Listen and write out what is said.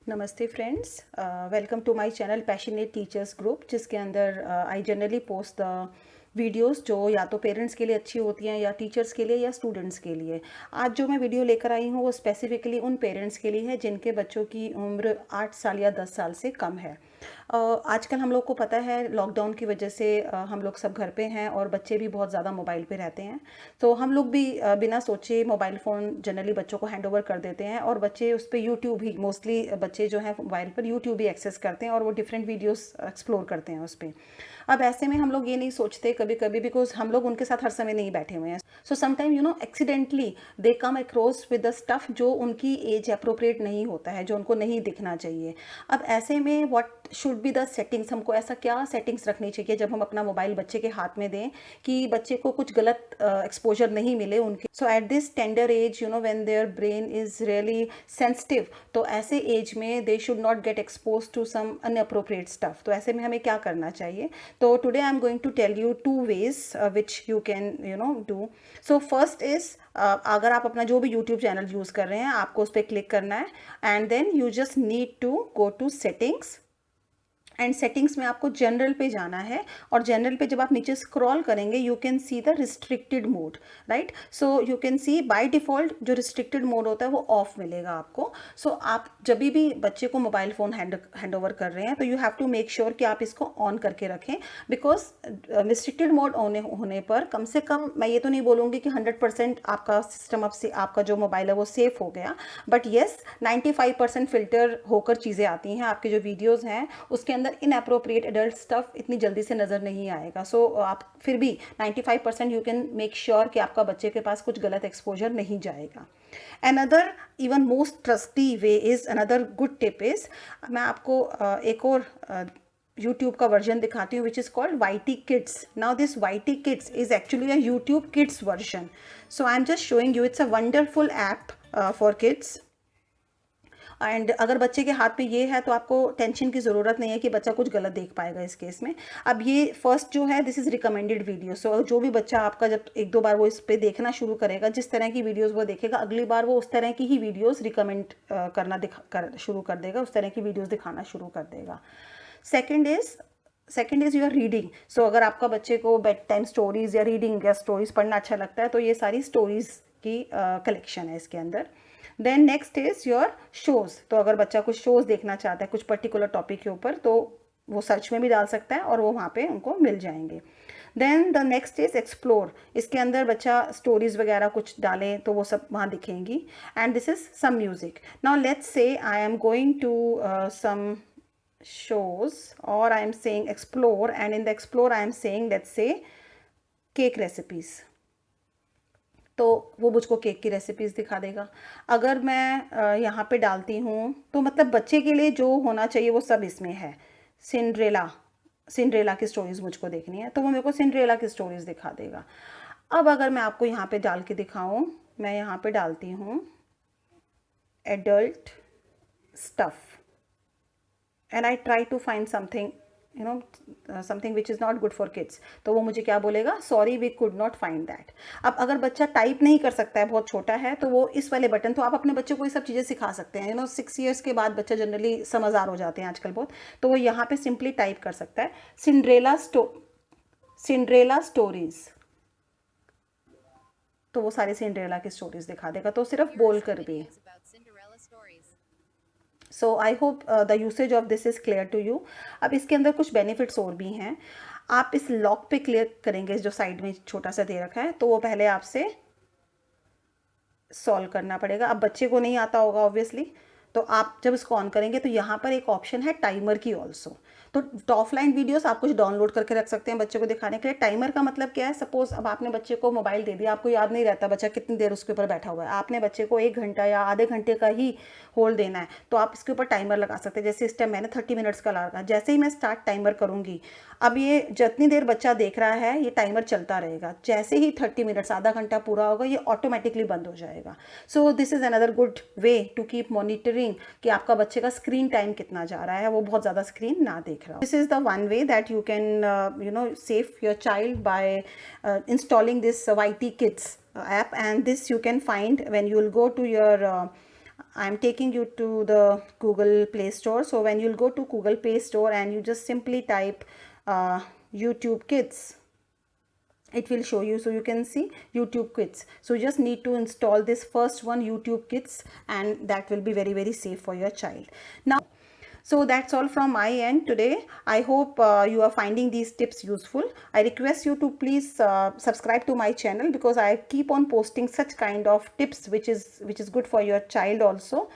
नमस्ते friends, welcome to my channel passionate teachers group, जिसके अंदर I generally post the videos जो या तो पेरेंट्स के लिए अच्छी होती हैं या टीचर्स के लिए या स्टूडेंट्स के लिए। आज जो मैं वीडियो लेकर आई हूँ वो स्पेसिफिकली उन पेरेंट्स के लिए है जिनके बच्चों की उम्र 8 साल या 10 साल से कम है। आजकल हम लोग को पता है लॉकडाउन की वजह से हम लोग सब घर पे हैं और बच्चे भी बहुत ज़्यादा मोबाइल पे रहते हैं। तो हम लोग भी बिना सोचे मोबाइल फ़ोन जनरली बच्चों को हैंड ओवर कर देते हैं और बच्चे उस पर यूट्यूब ही मोस्टली बच्चे जो हैं मोबाइल पर यूट्यूब ही एक्सेस करते हैं और वो डिफरेंट वीडियोस एक्सप्लोर करते हैं उस पर। अब ऐसे में हम लोग ये नहीं सोचते कभी कभी, बिकॉज हम लोग उनके साथ हर समय नहीं बैठे हुए हैं। So sometime accidentally they come across with the stuff जो उनकी एज अप्रोप्रिएट नहीं होता है, जो उनको नहीं दिखना चाहिए। अब ऐसे में what should be the settings, हमको ऐसा क्या सेटिंग्स रखनी चाहिए जब हम अपना मोबाइल बच्चे के हाथ में दें कि बच्चे को कुछ गलत एक्सपोजर नहीं मिले उनके। So at this tender age when their brain is really sensitive, तो ऐसे एज में they should not get expose to some inappropriate stuff. तो ऐसे में हमें क्या करना चाहिए? तो today I am going to tell you two ways which you can do. So first is, अगर आप अपना जो भी यूट्यूब चैनल यूज़ कर रहे हैं आपको उस पर क्लिक करना है and then you just need to go to settings. And settings में आपको जनरल पे जाना है और जनरल पे जब आप नीचे स्क्रॉल करेंगे you can see the restricted mode, right. So you can see by default जो रिस्ट्रिक्टेड मोड होता है वो ऑफ मिलेगा आपको। सो आप जब भी बच्चे को मोबाइल फ़ोन हैंड ओवर कर रहे हैं तो you have to make sure कि आप इसको ऑन करके रखें, बिकॉज रिस्ट्रिक्टेड मोड होने पर कम से कम, मैं ये तो नहीं बोलूँगी कि 100% आपका सिस्टम अब से आपका जो मोबाइल है वो सेफ़ हो गया, बट येस 95% फिल्टर होकर चीज़ें आती हैं। आपके जो वीडियोज़ हैं उसके अंदर इनअप्रोप्रिएट एडल्ट स्टफ इतनी जल्दी से नज़र नहीं आएगा। सो आप फिर भी 95% यू कैन मेक श्योर कि आपका बच्चे के पास कुछ गलत एक्सपोजर नहीं जाएगा। Another even most trustee way is, another good tip is, मैं आपको एक और यूट्यूब का वर्जन दिखाती हूँ which is called YT Kids. Now this YT Kids is actually a YouTube kids version. So I am just showing you, it's a wonderful app for kids. And अगर बच्चे के हाथ में ये है तो आपको टेंशन की ज़रूरत नहीं है कि बच्चा कुछ गलत देख पाएगा इस केस में। अब ये फर्स्ट जो है दिस इज़ रिकमेंडेड वीडियो। सो जो भी बच्चा आपका जब एक दो बार वो इस पर देखना शुरू करेगा, जिस तरह की वीडियोस वो देखेगा अगली बार वो उस तरह की ही वीडियोस रिकमेंड शुरू कर देगा, उस तरह की वीडियोस दिखाना शुरू कर देगा। Second is your reading. So अगर आपका बच्चे को बेड टाइम स्टोरीज़ या रीडिंग या स्टोरीज़ पढ़ना अच्छा लगता है तो ये सारी स्टोरीज़ की कलेक्शन है इसके अंदर। Then next is your shows. तो अगर बच्चा कुछ शोज़ देखना चाहता है कुछ पर्टिकुलर टॉपिक के ऊपर तो वो सर्च में भी डाल सकता है और वो वहाँ पे उनको मिल जाएंगे। Then the next is explore. इसके अंदर बच्चा स्टोरीज़ वगैरह कुछ डालें तो वो सब वहाँ दिखेंगी। And this is some music. Now let's say I am going to some shows, or I am saying explore, and in the explore I am saying let's say cake recipes. तो वो मुझको केक की recipes दिखा देगा। अगर मैं यहाँ पे डालती हूँ तो मतलब बच्चे के लिए जो होना चाहिए वो सब इसमें है। सिंड्रेला की स्टोरीज़ मुझको देखनी है तो वो मेरे को सिंड्रेला की स्टोरीज़ दिखा देगा। अब अगर मैं आपको यहाँ पे डाल के दिखाऊँ, मैं यहाँ पे डालती हूँ adult stuff and I try to find something something which is not good for kids, तो वो मुझे क्या बोलेगा? Sorry we could not find that. अब अगर बच्चा टाइप नहीं कर सकता है, बहुत छोटा है, तो वो इस वाले बटन, तो आप अपने बच्चे को ये सब चीज़ें सिखा सकते हैं। 6 ईयर्स के बाद बच्चा जनरली समझदार हो जाते हैं आजकल बहुत, तो वो यहाँ पे सिंपली टाइप कर सकता है सिंड्रेला स्टोरीज़, तो वो सारी सिंड्रेला की स्टोरीज़ दिखा देगा, तो सिर्फ बोल कर भी। So I hope the usage of this is clear to you. अब इसके अंदर कुछ बेनिफिट्स और भी हैं। आप इस लॉक पे क्लिक करेंगे जो साइड में छोटा सा दे रखा है, तो वो पहले आपसे सॉल्व करना पड़ेगा। अब बच्चे को नहीं आता होगा ऑब्वियसली, तो आप जब इसको ऑन करेंगे तो यहाँ पर एक ऑप्शन है टाइमर की ऑल्सो। तो ऑफलाइन वीडियोस आप कुछ डाउनलोड करके रख सकते हैं बच्चे को दिखाने के लिए। टाइमर का मतलब क्या है? सपोज अब आपने बच्चे को मोबाइल दे दिया, आपको याद नहीं रहता बच्चा कितनी देर उसके ऊपर बैठा हुआ है, आपने बच्चे को 1 घंटा या आधे घंटे का ही होल्ड देना है, तो आप इसके ऊपर टाइमर लगा सकते हैं। जैसे इस टाइम मैंने 30 मिनट्स का लगा, जैसे ही मैं स्टार्ट टाइमर करूँगी, अब ये जितनी देर बच्चा देख रहा है ये टाइमर चलता रहेगा। जैसे ही 30 मिनट्स, आधा घंटा पूरा होगा, ये ऑटोमेटिकली बंद हो जाएगा। So this is another good way to keep monitoring कि आपका बच्चे का स्क्रीन टाइम कितना जा रहा है, वो बहुत ज़्यादा स्क्रीन ना देख रहा हो। This is the one way that you can save your child by installing this YT Kids app, and this you can find when you will go to your I'm taking you to the Google Play Store. So when you'll go to Google Play Store and you just simply type YouTube Kids, it will show you. So you can see YouTube Kids. So you just need to install this first one, YouTube Kids, and that will be very, very safe for your child. Now, so that's all from my end today. I hope you are finding these tips useful. I request you to please subscribe to my channel, because I keep on posting such kind of tips which is good for your child also.